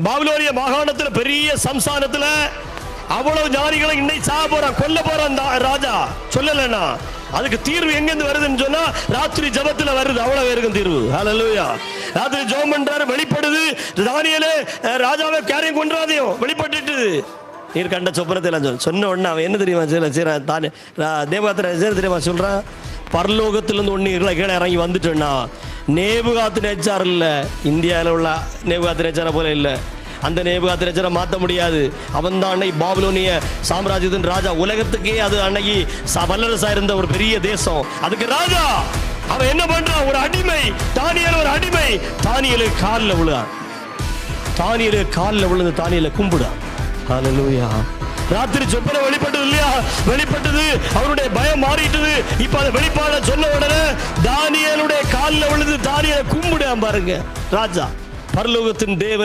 பாபிலோனிய மாகாணத்தில் பெரிய சம்ஸ்தானத்தில் அவ்வளவு ஞானிகளை இன்னைக்கு சாக போறான், கொல்ல போறான் ராஜா. சொல்லலன்னா அதுக்கு தீர்வு எங்கிருந்து வருதுன்னு சொன்னா ராத்திரி ஜபத்துல வருது. அவ்வளவு இருக்கும் தீர்வு. ஹல்லேலூயா. ராத்திரி ஜெபம் பண்றாரு, வெளிப்படுது. தானியேலே ராஜாவை காரியம் கொன்றாதையும் வெளிப்பட்டுட்டு நீர் கண்ட சொப்பனத்தில் சொன்ன உடனே அவன் என்ன தெரியுமா தேவகாத்திர தெரியுமா சொல்றான், பரலோகத்திலிருந்து ஒன்று கீழே இறங்கி வந்துட்டோன்னா நேபுகாத்நேச்சார் இல்லை, இந்தியாவில் உள்ள நேபுகாத்நேச்சாரை போல இல்லை. அந்த நேபுகாத்நேச்சாரை மாற்ற முடியாது. அவன் தான் அன்னைக்கு பாபிலோனிய சாம்ராஜ்யத்தின் ராஜா. உலகத்துக்கே அது அன்னைக்கு வல்லரசா இருந்த ஒரு பெரிய தேசம். அதுக்கு ராஜா அவன் என்ன பண்றான், ஒரு அடிமை. தானியேல் ஒரு அடிமை. தானியேலு காலில் விழுறான். தானியேலு காலில் விழுந்து தானியேலை கும்பிடான். ஹல்லேலூயா. ராத்திரி சொப்பனை வெளிப்பட்டது இல்லையா, வெளிப்பட்டது. அவருடைய பயம் மாறிட்டது. இப்ப அந்த வெளிப்பாட சொன்ன உடனே தானியேலுடைய காலில் விழுந்து தானியேலை கும்பிடான் பாருங்க ராஜா. பரலோகத்தின் தேவனே